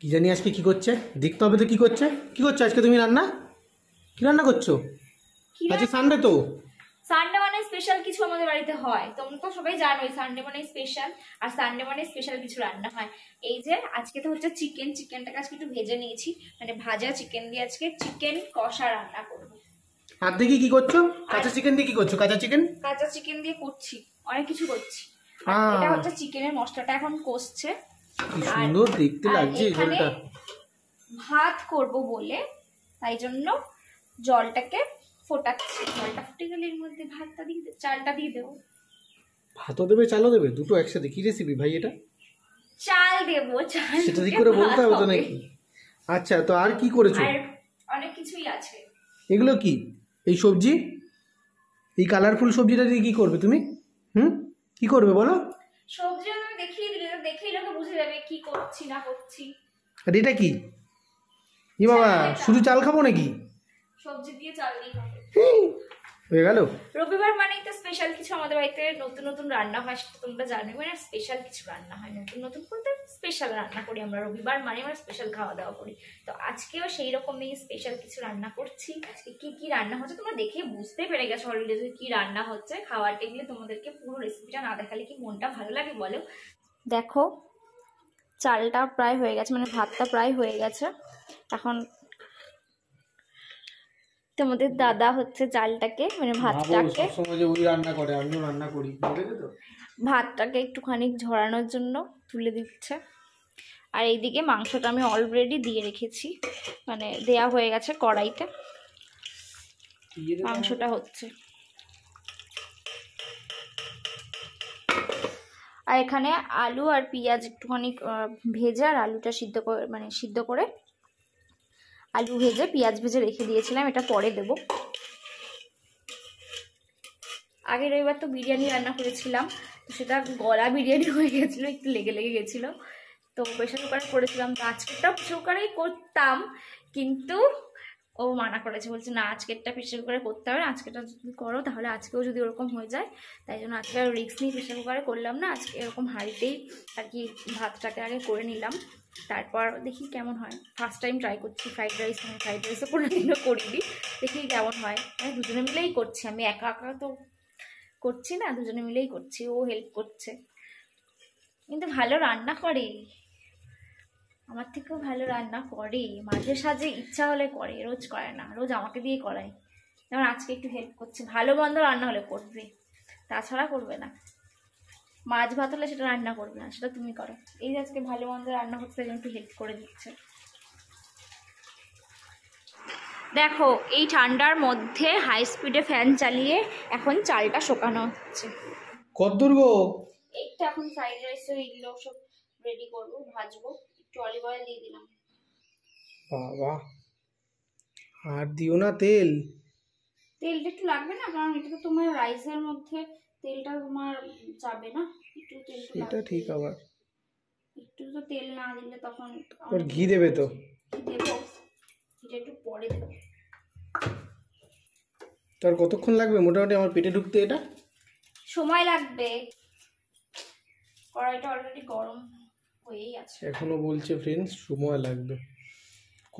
কি জানি আজকে কি করছে, দেখতে হবে তো কি করছে। কি করছো আজকে তুমি রান্না? কি রান্না করছো আজকে? সানডে তো, সানডে মানে স্পেশাল কিছু আমাদের বাড়িতে হয়, তোমরা তো সবাই জানোই সানডে মানে স্পেশাল, আর সানডে মানে স্পেশাল কিছু রান্না হয়। এই যে আজকে তো হচ্ছে চিকেনটাকে আজকে একটু ভেজে নিয়েছি, মানে ভাজা চিকেন দিয়ে আজকে চিকেন কষা রান্না করবো। আর দেখি কি করছো? কাঁচা চিকেন দিয়ে কি করছো? কাঁচা চিকেন দিয়ে করছি, অনেক কিছু করছি। এটা হচ্ছে চিকেনের মশলাটা এখন কষছে। কি সুন্দর দেখতে লাগছে ঝোলটা। ভাত করব বলে তাই জন্য জলটাকে ফোটাচ্ছি। জলটা ফুটে গেলে এর মধ্যে ভাতটা দিয়ে চালটা দিয়ে দেবো। ভাতও দেবে চালও দেবে দুটো একসাথে? কি রেসিপি ভাই এটা? চাল দেবো, চাল সেটা ঠিক করে বলতে হবে তো নাকি? আচ্ছা, তো আর কি করেছো? আর অনেক কিছুই আছে। এগুলো কি? এই সবজি, এই কালারফুল সবজিটা দিয়ে কি করবে তুমি? কি করবে বলো? সবজি আমি দেখিয়ে দিলে, দেখেই লোকে বুঝে যাবে কি করছি না করছি। আর এটা কি? ই বাবা, শুধু চাল খাবো নাকি? সবজি দিয়ে চাল দিয়ে খাবো। হয়ে গেল। রবিবার মানেই তো স্পেশাল কিছু আমাদের বাড়িতে নতুন নতুন রান্না হয়, সেটা তোমরা জানো। মানে স্পেশাল কিছু রান্না হয়, নতুন নতুন বলতে স্পেশাল রান্না করি আমরা। রবিবার মানে আমরা স্পেশাল খাওয়া দাওয়া করি। তো আজকেও সেই রকমই স্পেশাল কিছু রান্না করছি। আজকে কি কি রান্না হচ্ছে তোমরা দেখে বুঝতে পেরে গেছো অলরেডি যে কি রান্না হচ্ছে। খাওয়ার টেবিলে তোমাদেরকে পুরো রেসিপিটা না দেখালে কি মনটা ভালো লাগে বলো? দেখো চালটা প্রায় হয়ে গেছে, মানে ভাতটা প্রায় হয়ে গেছে। এখন তোমাদের দাদা হচ্ছে চালটাকে, মানে ভাতটাকে রান্না করে, আমিও রান্না করি, ভাতটাকে একটুখানি ঝরানোর জন্য তুলে দিচ্ছে। আর এইদিকে মাংসটা আমি অলরেডি দিয়ে রেখেছি, মানে দেয়া হয়ে গেছে কড়াইতে, মাংসটা হচ্ছে। আর এখানে আলু আর পেঁয়াজ একটুখানি ভেজে, আর আলুটা সিদ্ধ করে আলু ভেজে পেঁয়াজ ভেজে রেখে দিয়েছিলাম, এটা পরে দেব। আগের রবিবার তো বিরিয়ানি রান্না করেছিলাম, তো সেটা গলা বিরিয়ানি হয়ে গেছিলো, একটু লেগে গেছিলো। তো প্রেশার কুকারে করেছিলাম, তো আজকেরটা প্রেশার কুকারেই করতাম, কিন্তু ও মানা করেছে, বলছে না আজকেরটা প্রেশার কুকারে করতে হবে না, আজকেরটা যদি করো তাহলে আজকেও যদি ওরকম হয়ে যায়। তাই জন্য আজকে আর রিস্ক নিয়ে প্রেশার কুকারে করলাম না, আজকে এরকম হাঁড়িতেই আর কি ভাতটাকে আগে করে নিলাম, তারপর দেখি কেমন হয়। ফার্স্ট টাইম ট্রাই করছি ফ্রাইড রাইসও কোনোদিনও করিনি, দেখি কেমন হয়। আমি দুজনে মিলেই করছি, আমি একা একা তো করছি না, দুজনে মিলেই করছি, ও হেল্প করছে। কিন্তু ভালো রান্না করে, আমার থেকেও ভালো রান্না করে, মাঝে সাঝে ইচ্ছা হলে করে, রোজ করে না, রোজ আমাকে দিয়ে করায়। যেমন আজকে একটু হেল্প করছে, ভালো মন্দ রান্না হলে করবে, তাছাড়া করবে না। মাছ ভাত হলে সেটা রান্না করবে না, সেটা তুমি করো। এই যে আজকে ভালো মন্দ রান্না হচ্ছে, একটু হেল্প করে দিচ্ছে। দেখো এই ঠান্ডার মধ্যে হাই স্পিডে ফ্যান চালিয়ে এখন চালটা শোকানো হচ্ছে। কতদূর গো? এইটা এখন ফ্রাইড রাইস এইগুলো সব রেডি করবো, ভাজবো। একটু অলিভ অয়েল দিয়ে দিলাম। বাবা, আর দিও না তেল। তেলটা একটু লাগবে না, কারণ এটা তো তোমার রাইসের মধ্যে তেলটা তোমার যাবে না, একটু তেলটা এটা ঠিক। আবার একটু তো তেল না দিলে তখন ঘি দেবে তো? দেবো, এটা একটু পরে দেবো। তোর কতক্ষণ লাগবে মোটামুটি আমার পেটে ঢুকতে? এটা সময় লাগবে, কড়াইটা অলরেডি গরম হয়েই আছে। এখনো বলছে ফ্রেন্ডস সময় লাগবে।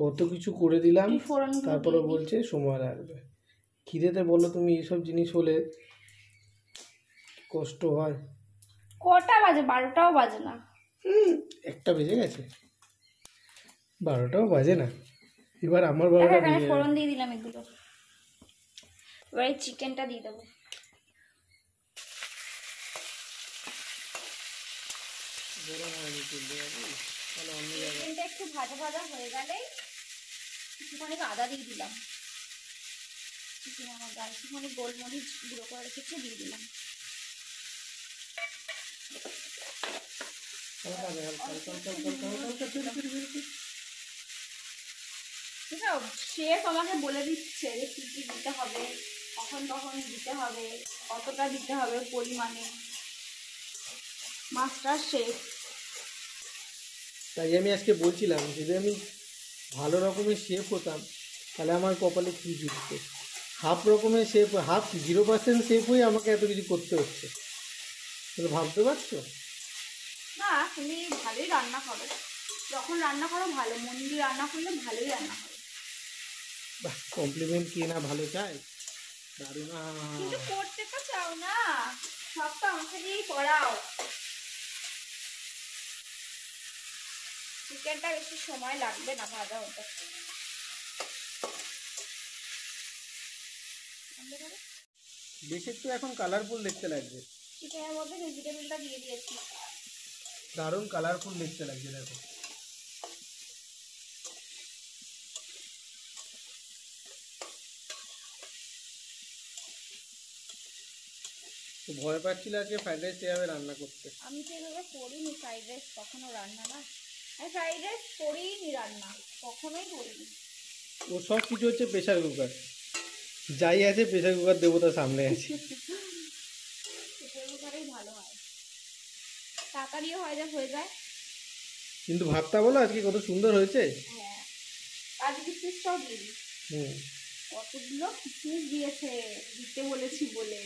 কত কিছু করে দিলাম, তারপরে বলছে সময় লাগবে। খিদেতে বলো তুমি, এসব জিনিস হলে কষ্ট হয়। কটা বাজে? 12টাও বাজে না। একটা বেজে গেছে, 12টাও বাজে না। এবার আমার 12টা বেজে গেছে। ফোড়ন দিয়ে দিলাম এগুলো, এবার এই চিকেনটা দিয়ে দেবো। চিকেনটা একটু ভাজা ভাজা হয়ে গেলেই একটুখানি আদা দিয়ে দিলাম, আমার গায়ে একটুখানি গোলমরিচ গুঁড়ো করে রেখেছি দিয়ে দিলাম। শেফ আমাকে বলে দিচ্ছে যে কি কি দিতে হবে, কখন কখন দিতে হবে, কতটা দিতে হবে পরিমাণে, মাস্টার শেফ। তাই আমি আজকে বলছিলাম যদি আমি ভালো রকমের শেফ হতাম তাহলে আমার কপালে কি জুটতো। হাফ রকমের শেফ, 0% শেফ হয়ে আমাকে এত কিছু করতে হচ্ছে, তাহলে ভাবতে পারছো? না তুমি ভালোই রান্না করো, যখন রান্না করো ভালো মন দিয়ে রান্না করলে ভালোই রান্না করো। বাহ, কমপ্লিমেন্ট কে না ভালো চায়? দারুণ। কিন্তু করতে তো চাও না, সব তো আমাকে দিয়েই করাও। চিকেনটা বেশি সময় লাগবে না ভাজা হতে। বেশ একটু এখন কালারফুল দেখতে লাগছে। চিকেনের মধ্যে ভেজিটেবলটা দিয়ে দিয়েছি। দারুণ কালারফুল দেখতে লাগছে, দেখো। তো ভয় পাচ্ছিল আজকে ফ্রাইড রাইস এভাবে রান্না করতে। আমি তো এভাবে করিনি ফ্রাইড রাইস কখনো রান্না, না আমি ফ্রাইড রাইস করিনি রান্না, কখনোই করিনি। ও সব কিছু হচ্ছে প্রেশার কুকার, যাই আছে প্রেশার কুকার দেবতা সামনে আছে। প্রেশার কুকারেই ভালো হয়, তাড়াতাড়িও হয়ে যায়। কিন্তু ভাতটা বলো আজকে কত সুন্দর হয়েছে। হ্যাঁ, কাজু কিশমিশটাও দিয়ে দিই। কতগুলো কিশমিশ দিয়েছে, দিতে বলেছি বলে।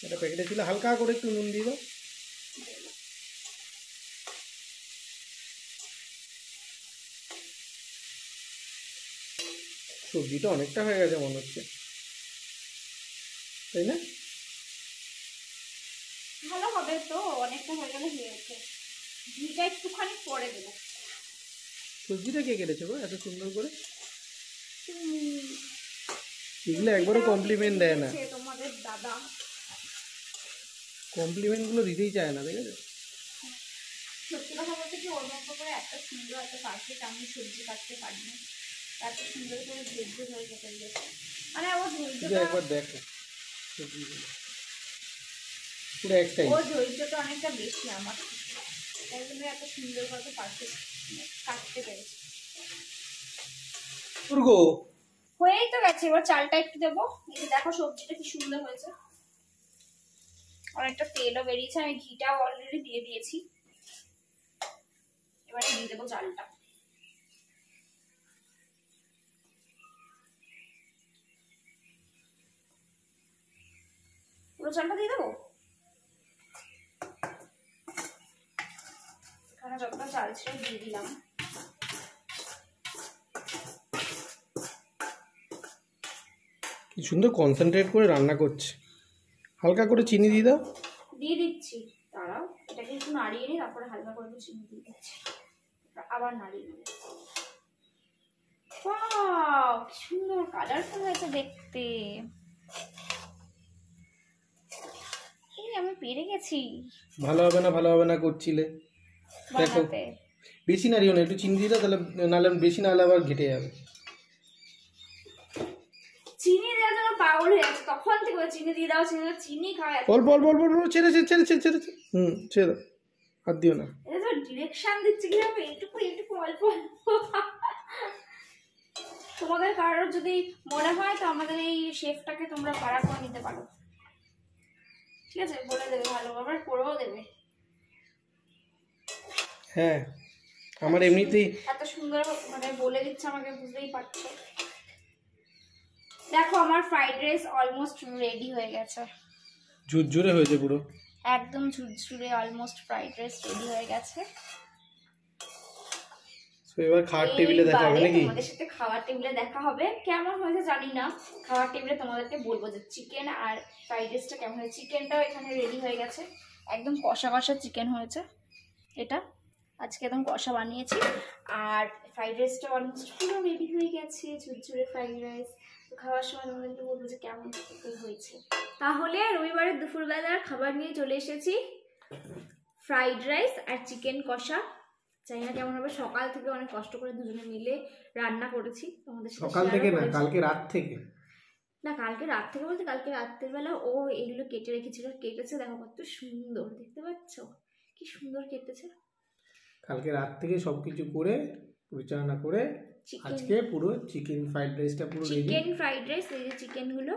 এটা প্যাকেটে ছিল, হালকা করে একটু নুন দিয়ে দাও। সবজিটা অনেকটা হয়ে গেছে মনে হচ্ছে, তাই না? ভালো হবে তো, অনেকটা হয়ে গেলে হয়েছে। ঘিটা একটুখানি পরে দেবো। সবজিটা কে কেটেছে গো এত সুন্দর করে? তুমি এগুলো একবারও কমপ্লিমেন্ট দেয় না, তোমাদের দাদা কমপ্লিমেন্ট গুলো দিতেই চায় না, দেখেছো? সত্যি কথা বলতে কি, ওর মতো করে এত সুন্দর এত পারফেক্ট আমি সবজি কাটতে পারি না। এত সুন্দর করে ধৈর্য ধরে কেটে দিয়েছে, মানে ও ধৈর্যটা, একবার দেখো সবজিগুলো পুরো এক সাইজ। ও ধৈর্যটা অনেকটা বেশি আমার, তাই জন্য এত সুন্দর করে পারফেক্ট কাটতে পেরেছি। হয়েই তো গেছে, এবার চালটা একটু দেবো। এই যে দেখো সবজিটা কি সুন্দর হয়েছে, অনেকটা তেলও বেরিয়েছে, আমি ঘিটাও অলরেডি দিয়ে দিয়েছি। এবারে দিয়ে দেবো চালটা। পুরো চালটা দিয়ে দেবো। এখানে যতটা চাল ছিল দিয়ে দিলাম। কি সুন্দর কনসেন্ট্রেট করে রান্না করছে। হালকা করে চিনি দিয়ে দাও। দিয়ে দিচ্ছি, দাঁড়াও, এটাকে একটু নাড়িয়ে নিই, তারপরে হালকা করে চিনি দিয়ে দিচ্ছি। আবার নাড়িয়ে নেব। ওয়াও, কি সুন্দর কালারফুল হয়েছে দেখতে। আমি পেরে গেছি। ভালো হবে না করছিলে, দেখো। বেশি নাড়িও না, একটু চিনি দিয়ে দাও, তাহলে নাহলে বেশি নাহলে আবার ঘেটে যাবে। চিনি দেওয়ার জন্য পাগল হয়ে আছে, তখন থেকে চিনি দিয়ে দাও, চিনি খাওয়া। অল্প ছেড়ে ছেড়ে দাও, হাত দিও না। এটা তো ডিরেকশন দিচ্ছে কিভাবে, এটুকু অল্প তোমাদের কারোর যদি মনে হয় তো আমাদের এই শেফটাকে তোমরা ভাড়া করে নিতে পারো, ঠিক আছে? বলে দেবে, ভালোভাবে করেও দেবে। হ্যাঁ, আমার এমনিতেই এত সুন্দর মানে বলে দিচ্ছে আমাকে, বুঝতেই পারছো। দেখো আমার ফ্রাইড রাইস অলমোস্ট রেডি হয়ে গেছে, ঝুরঝুরে হয়েছে পুরো, একদম ঝুরঝুরে অলমোস্ট ফ্রাইড রাইস রেডি হয়ে গেছে। তো এবার খাওয়ার টেবিলে দেখা হবে নাকি? তোমাদের সাথে খাওয়ার টেবিলে দেখা হবে, কেমন হয়েছে জানি না। খাওয়ার টেবিলে তোমাদেরকে বলবো যে চিকেন আর ফ্রাইড রাইসটা কেমন হয়েছে। চিকেনটাও এখানে রেডি হয়ে গেছে, একদম কষা কষা চিকেন হয়েছে। এটা আজকে একদম কষা বানিয়েছি। আর ফ্রাইড রাইসটা অলমোস্ট পুরো রেডি হয়ে গেছে, ঝুরঝুরে ফ্রাইড রাইস। তো খাওয়ার সময় তোমাদেরকে বলবো যে কেমন হয়েছে। তাহলে রবিবারের দুপুরবেলার খাবার নিয়ে চলে এসেছি, ফ্রাইড রাইস আর চিকেন কষা। জানি না কেমন হবে, সকাল থেকে অনেক কষ্ট করে দুজনে মিলে রান্না করেছি তোমাদের সাথে। সকাল থেকে না, কালকে রাত থেকে। না, কালকে রাত থেকে বলতে কালকে রাত্রের বেলা ও এগুলো কেটে রেখেছিল, কেটেছে। দেখো কত সুন্দর, দেখতে পাচ্ছ কি সুন্দর কেটেছে। কালকে রাত থেকে সবকিছু করে পরিচালনা করে আজকে পুরো চিকেন ফ্রাইড রাইসটা পুরো রেডি। চিকেন ফ্রাইড রাইস, এই যে চিকেন গুলো,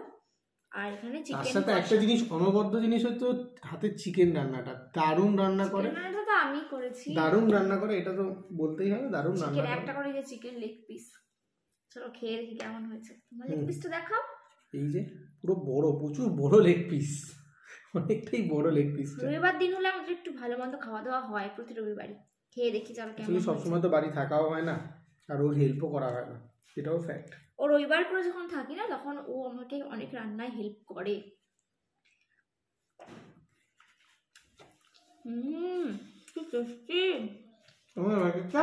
আর এখানে চিকেন। তার সাথে একটা জিনিস, অনবদ্য জিনিস হচ্ছে হাতে চিকেন রান্নাটা দারুণ রান্না করে। রান্নাটা তো আমি করেছি, দারুণ রান্না করে, এটা তো বলতেই হবে, দারুণ রান্না করে। একটা করে যে চিকেন লেগ পিস, চলো খেয়ে দেখি কেমন হয়েছে। তোমার লেগ পিসটা দেখাও। এই যে পুরো বড়, প্রচুর বড় লেগ পিস, অনেকটাই বড় লেগ পিস। রবিবার দিন হলে আমাদের একটু ভালো মন্দ খাওয়া দাওয়া হয় প্রতি রবিবারই। খেয়ে দেখি চল কেমন অ্যাকচুয়ালি সবসময় তো বাড়ি থাকাও হয় না, আর ওর হেল্পও করা হয় না, এটাও ফ্যাক্ট। ও রবিবার করে যখন থাকি না তখন ও আমাকে অনেক রান্নায় হেল্প করে। খুব টেস্টি। তোমার বাড়িটা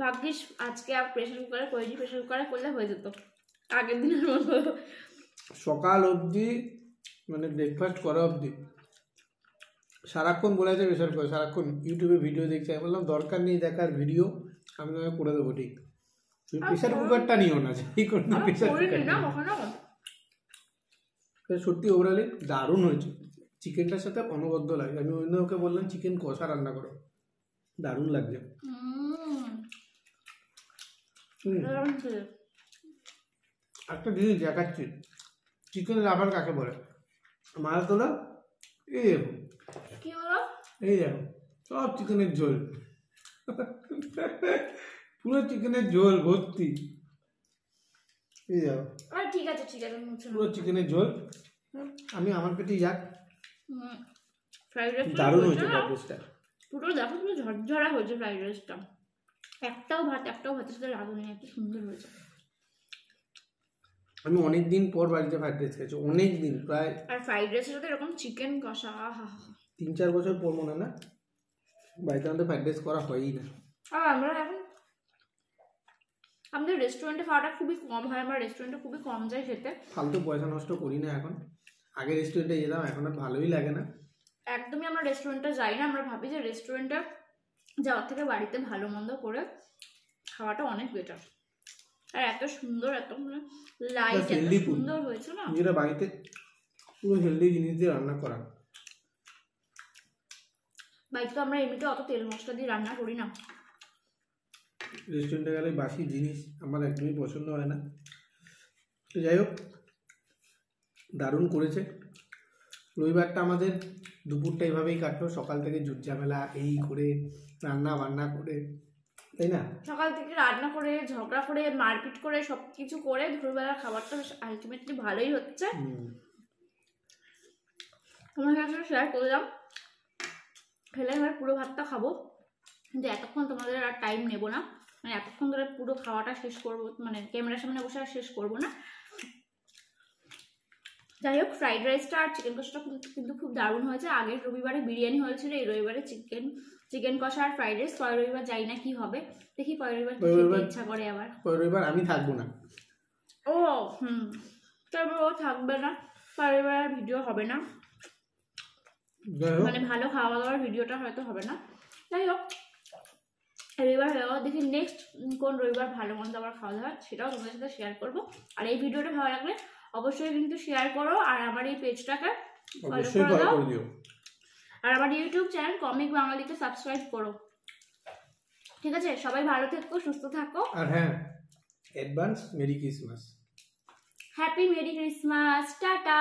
ভাগ্যিস আজকে আর প্রেশার কুকারে করিনি, প্রেশার কুকারে করলে হয়ে যেত আগের দিনের মতো। সকাল অবধি মানে ব্রেকফাস্ট করা অবধি সারাক্ষণ বলে আছে প্রেশার কুকার, সারাক্ষণ ইউটিউবে ভিডিও দেখছে। আমি বললাম দরকার নেই দেখার ভিডিও, আমি তোমাকে করে দেবো ঠিক, তুমি প্রেশার কুকারটা নিও না, সেই করে প্রেশার কুকার। সত্যি ওভারঅলি দারুণ হয়েছে, চিকেনটার সাথে অনবদ্য লাগে। আমি ওই ওকে বললাম চিকেন কষা রান্না করো, দারুণ লাগছে। একটা জিনিস দেখাচ্ছি, চিকেন লাভার কাকে বলে। মাছ তোলা এই দেখো, কি হলো, এই দেখো সব চিকেনের ঝোল, পুরো চিকেনের ঝোল ভর্তি, এই দেখো ঠিক আছে ঠিক আছে, পুরো চিকেনের ঝোল। আমি আমার পেটেই যাক, ফ্রাইড রাইস দারুণ হয়েছে ফ্রাইড রাইসটা। পুরো দেখো পুরো ঝরঝরা হয়েছে ফ্রাইড রাইসটা, একটাও ভাতের সাথে লাগুনি, এত সুন্দর হয়েছে। আমি অনেক দিন পর বাড়িতে ফ্রাইড রাইস খেয়েছি, অনেক দিন, প্রায়। আর ফ্রাইড রাইসের সাথে এরকম চিকেন কষা, 3-4 বছর পর মনে না বাড়িতে আমাদের ফ্রাইড রাইস করা হয়ই না। আর আমরা এখন আমাদের রেস্টুরেন্টে খাওয়াটা খুবই কম হয়, আমরা রেস্টুরেন্টে খুবই কম যাই খেতে, ফালতু পয়সা নষ্ট করি না এখন। আগে রেস্টুরেন্টে যেতাম, এখন আর ভালোই লাগে না, একদমই আমরা রেস্টুরেন্টে যাই না। আমরা ভাবি যে রেস্টুরেন্টে যাওয়ার থেকে বাড়িতে ভালো মন্দ করে খাওয়াটা অনেক বেটার। আর এত সুন্দর, এত লাইট, এত সুন্দর হয়েছে না, যেটা বাড়িতে পুরো হেলদি জিনিস দিয়ে রান্না করা। বাড়িতে তো আমরা এমনিতে অত তেল মশলা দিয়ে রান্না করি না, রেস্টুরেন্টে গেলে বাসি জিনিস আমার একদমই পছন্দ হয় না। তো যাই হোক, দারুণ করেছে। রবিবারটা আমাদের দুপুরটা এইভাবেই কাটলো, সকাল থেকে ঝুট ঝামেলা এই করে রান্না বান্না করে, তাই না? সকাল থেকে রান্না করে, ঝগড়া করে, মারপিট করে, সব কিছু করে দুপুরবেলা খাবারটা আলটিমেটলি ভালোই হচ্ছে। তোমার কাছে শেয়ার করলাম, ফেলে আমরা পুরো ভাতটা খাবো, কিন্তু এতক্ষণ তোমাদের আর টাইম নেবো না, মানে এতক্ষণ ধরে পুরো খাওয়াটা শেষ করবো, মানে ক্যামেরার সামনে বসে আর শেষ করবো না। যাই হোক, ফ্রাইড রাইসটা আর চিকেন কষাটা কিন্তু খুব দারুণ হয়েছে। আগের রবিবারে বিরিয়ানি হয়েছিল, এই রবিবারে চিকেন কষা আর ফ্রাইড রাইস। পরের রবিবার যাই না কি হবে, দেখি পরের রবিবার খেতে ইচ্ছা করে আবার। পরের রবিবার আমি থাকবো না। ও তারপর ও থাকবে না, পরের রবিবার আর ভিডিও হবে না, মানে ভালো খাওয়া দাওয়ার ভিডিওটা হয়তো হবে না। যাই হোক, রবিবার হয়ে দেখি নেক্সট কোন রবিবার ভালো মন্দ আবার খাওয়া দাওয়া, সেটাও তোমাদের সাথে শেয়ার করবো। আর এই ভিডিওটা ভালো লাগলে অবশ্যই কিন্তু শেয়ার করো, আর আমার এই পেজটাকে ফলো করে দাও, আর আমার ইউটিউব চ্যানেল কমিক বাঙালিতে সাবস্ক্রাইব করো। ঠিক আছে, সবাই ভালো থেকো, সুস্থ থাকো, আর হ্যাঁ, advance merry Christmas. Happy merry Christmas, tata.